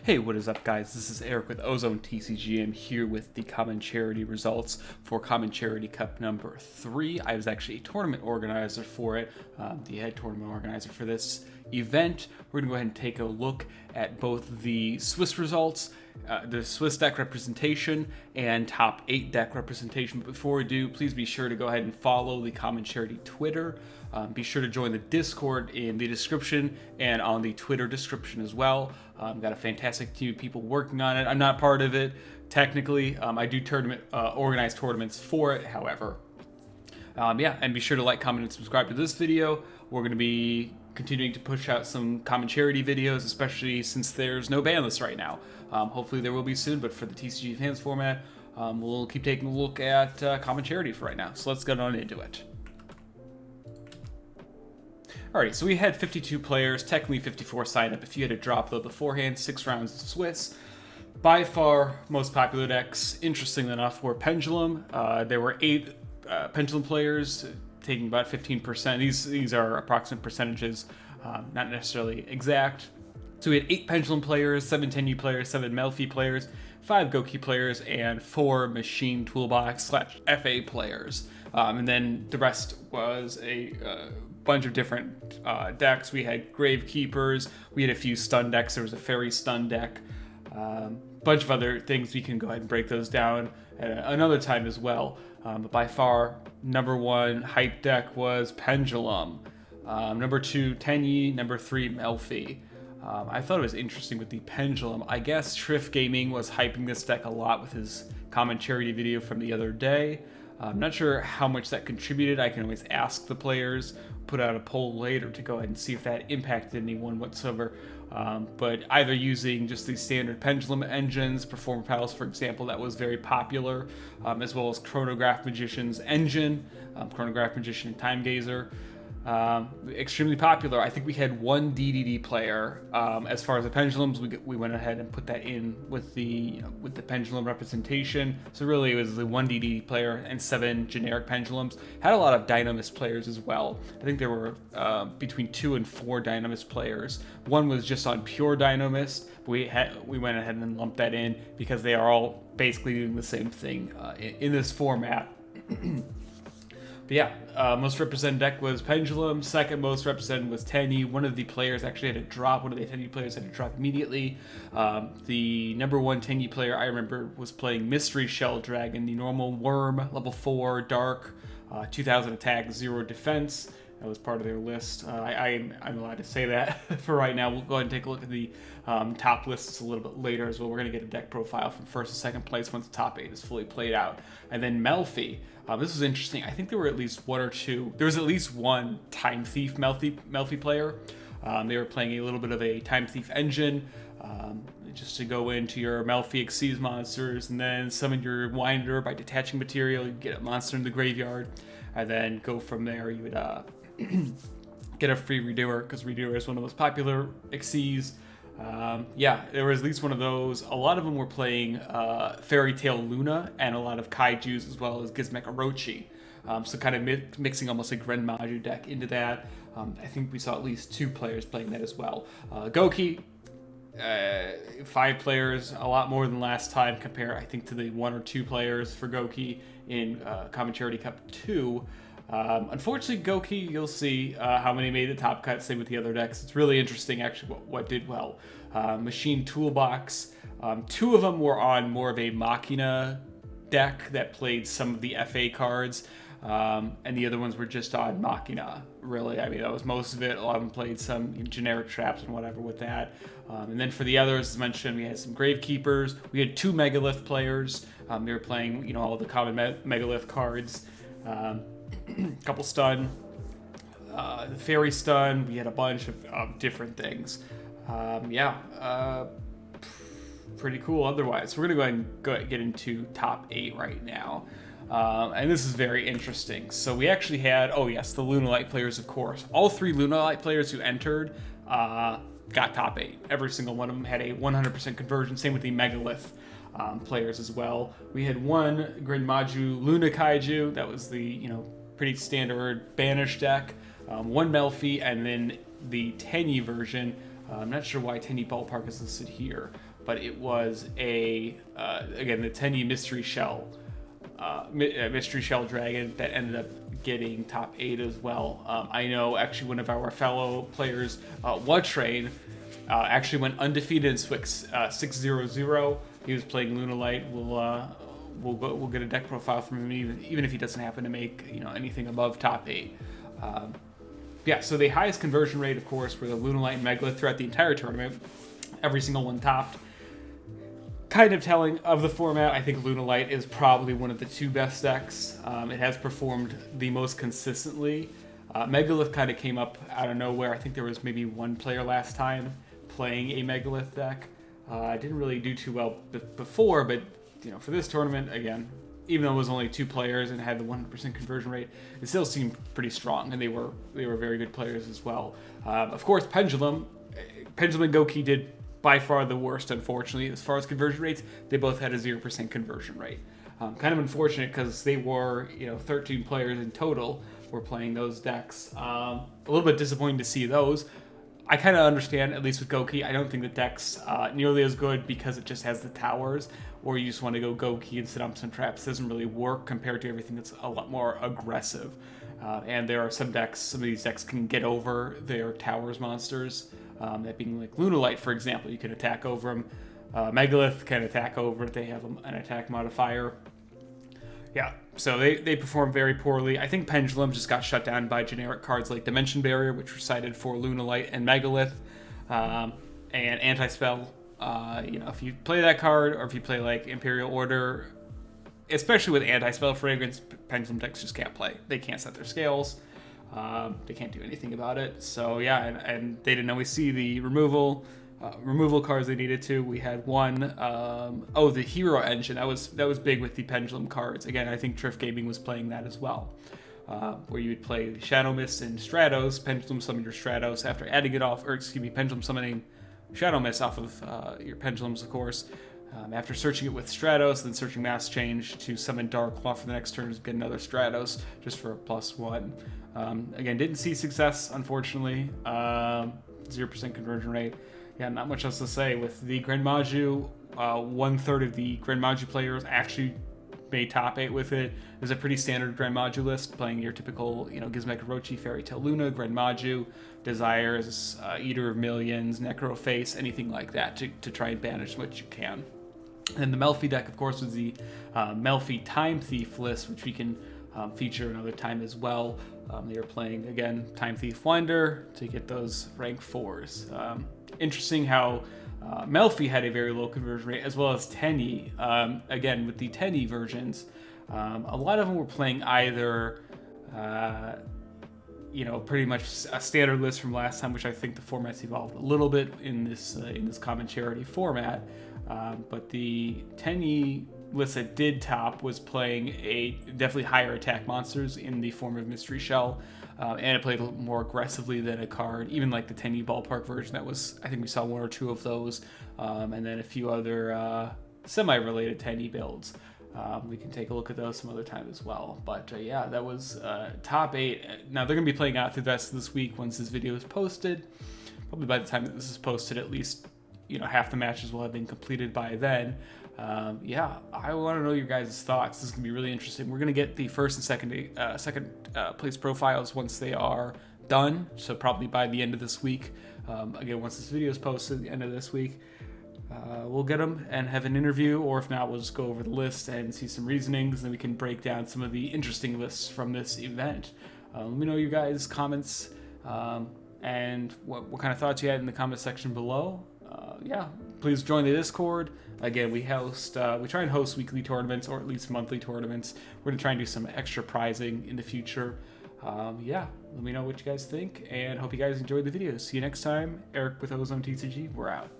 Hey, what is up, guys? This is Eric with OzoneTCG. I'm here with the Common Charity results for Common Charity Cup number 3. I was actually a tournament organizer for it, the head tournament organizer for this event. We're going to go ahead and take a look at both the Swiss results, the Swiss deck representation, and top 8 deck representation. But before we do, please be sure to go ahead and follow the Common Charity Twitter. Be sure to join the Discord in the description and on the Twitter description as well. Got a fantastic team of people working on it. I'm not part of it technically. I do organize tournaments for it, however. And be sure to like, comment, and subscribe to this video. We're going to be continuing to push out some Common Charity videos, especially since there's no ban list right now. Hopefully there will be soon, but for the TCG fans format, we'll keep taking a look at Common Charity for right now. So let's get on into it. Alright, so we had 52 players, technically 54 sign up if you had a drop though beforehand, 6 rounds of Swiss. By far, most popular decks, interestingly enough, were Pendulum. There were 8 Pendulum players, taking about 15%. These are approximate percentages, not necessarily exact. So we had 8 Pendulum players, 7 Tenyi players, 7 Melfi players, 5 Goki players, and 4 Machine Toolbox / FA players. And then the rest was a bunch of different decks. We had Gravekeepers, we had a few stun decks, there was a Fairy stun deck, bunch of other things. We can go ahead and break those down at another time as well. But by far, number 1 hype deck was Pendulum. Number 2, Tenyi. Number 3, Melfi. I thought it was interesting with the Pendulum. I guess Triff Gaming was hyping this deck a lot with his Common Charity video from the other day. I'm not sure how much that contributed. I can always ask the players, put out a poll later to go ahead and see if that impacted anyone whatsoever. But either using just the standard Pendulum engines, Performer Palace, for example, that was very popular, as well as Chronograph Magician's engine, Chronograph Magician and Time Gazer. Extremely popular. I think we had 1 DDD player. As far as the pendulums, we went ahead and put that in with the pendulum representation. So really, it was the 1 DDD player and 7 generic pendulums. Had a lot of Dynamist players as well. I think there were between 2 and 4 Dynamist players. 1 was just on pure Dynamist. We went ahead and lumped that in because they are all basically doing the same thing in this format. But yeah, most represented deck was Pendulum. Second most represented was Tenyi. One of the players actually had a drop. One of the Tenyi players had a drop immediately. The number 1 Tenyi player I remember was playing Mystery Shell Dragon, the normal Worm, level 4, Dark, 2000 attack, 0 defense. That was part of their list. I'm allowed to say that for right now. We'll go ahead and take a look at the top lists a little bit later as well. We're going to get a deck profile from first to second place once the top 8 is fully played out. And then Melfi. This was interesting. I think there were at least 1 or 2. There was at least 1 Time Thief Melfi player. They were playing a little bit of a Time Thief engine, just to go into your Melfi Xyz monsters and then summon your Winder by detaching material. You get a monster in the graveyard, and then go from there. You would get a free Redoer, because Redoer is one of the most popular Xyz. There was at least 1 of those. A lot of them were playing Fairy Tail Luna and a lot of Kaijus as well as Gizmek Orochi. So kind of mixing almost a Gren Maju deck into that. I think we saw at least 2 players playing that as well. Goki, 5 players, a lot more than last time compared, I think, to the 1 or 2 players for Goki in Common Charity Cup 2. Unfortunately, Goki, you'll see how many made the top cut. Same with the other decks. It's really interesting, actually, what did well. Machine Toolbox. 2 of them were on more of a Machina deck that played some of the FA cards, and the other ones were just on Machina, really. I mean, that was most of it. A lot of them played some generic traps and whatever with that. And then for the others, as mentioned, we had some Gravekeepers. We had 2 Megalith players. They were playing, all the common Megalith cards. Couple stun, the Fairy stun. We had a bunch of different things. Pretty cool otherwise. So we're gonna go ahead and get into top 8 right now. And this is very interesting. So we actually had, the Lunalight players, of course. All 3 Lunalight players who entered got top 8. Every single one of them had a 100% conversion. Same with the Megalith players as well. We had 1 Gren Maju Luna Kaiju. That was the, pretty standard Banish deck. 1 Melfi, and then the Tenyi version. I'm not sure why Tenyi Ballpark is listed here. but it was a again the 10E mystery shell dragon that ended up getting top 8 as well. I know actually one of our fellow players, Train, actually went undefeated in Swix 6-0-0. He was playing Lunalight. We'll get a deck profile from him even if he doesn't happen to make anything above top 8. Yeah, so the highest conversion rate, of course, were the Lunalight and Megalith throughout the entire tournament. Every single one topped. Kind of telling of the format, I think Lunalight is probably one of the 2 best decks. It has performed the most consistently. Megalith kind of came up out of nowhere. I think there was maybe one player last time playing a Megalith deck. Didn't really do too well before, but for this tournament, again, even though it was only 2 players and had the 100% conversion rate, it still seemed pretty strong, and they were very good players as well. Of course, Pendulum and Goki did by far the worst, unfortunately, as far as conversion rates. They both had a 0% conversion rate. Kind of unfortunate because they were 13 players in total were playing those decks. A little bit disappointing to see those. I kind of understand, at least with Goki, I don't think the deck's nearly as good because it just has the towers, or you just want to go Goki and set up some traps. It doesn't really work compared to everything that's a lot more aggressive. And there are some of these decks can get over their towers monsters, that being like Lunalight, for example. You can attack over them. Megalith can attack over it. They have an attack modifier. Yeah, so they perform very poorly. I think Pendulum just got shut down by generic cards like Dimension Barrier, which were cited for Lunalight and Megalith, and Anti-Spell. If you play that card, or if you play like Imperial Order, especially with Anti-Spell Fragrance, Pendulum decks just can't play. They can't set their scales. They can't do anything about it. So yeah, and they didn't always see the removal cards they needed to. We had one, the Hero Engine. That was big with the Pendulum cards. Again, I think Trift Gaming was playing that as well, where you would play Shadow Mist and Stratos, Pendulum summon your Stratos after adding it off, Pendulum summoning Shadow Mist off of your Pendulums, of course. After searching it with Stratos, then searching Mass Change to summon Dark Claw for the next turn, get another Stratos just for a +1. Again, didn't see success, unfortunately. 0% conversion rate. Yeah, not much else to say. With the Grand Maju, 1/3 of the Grand Maju players actually made top 8 with it. It was a pretty standard Grand Maju list, playing your typical, Gizmek Orochi, Fairy Tail Luna, Grand Maju, Desires, Eater of Millions, Necro Face, anything like that to try and banish what you can. And the Melfi deck, of course, was the Melfi Time Thief list, which we can feature another time as well. They were playing, again, Time Thief Wonder to get those rank 4s. Interesting how Melfi had a very low conversion rate, as well as Tenyi. Again, with the Tenyi versions, a lot of them were playing either, pretty much a standard list from last time, which I think the format's evolved a little bit in this common charity format. But the Tenyi list that did top was playing a definitely higher attack monsters in the form of Mystery Shell, and it played a little more aggressively than a card, even like the Tenyi Ballpark version. I think we saw 1 or 2 of those, and then a few other semi-related Tenyi builds. We can take a look at those some other time as well. But yeah, that was top 8. Now they're going to be playing out through the rest of this week once this video is posted. Probably by the time that this is posted, at least half the matches will have been completed by then. Yeah, I want to know your guys' thoughts. This is going to be really interesting. We're going to get the first and second place profiles once they are done, so probably by the end of this week. Again, once this video is posted at the end of this week, we'll get them and have an interview, or if not, we'll just go over the list and see some reasonings, and then we can break down some of the interesting lists from this event. Let me know your guys' comments and what kind of thoughts you had in the comment section below. Yeah, please join the Discord. Again, we try and host weekly tournaments, or at least monthly tournaments. We're going to try and do some extra prizing in the future. Yeah, let me know what you guys think, and hope you guys enjoyed the video. See you next time. Eric with OzoneTCG, we're out.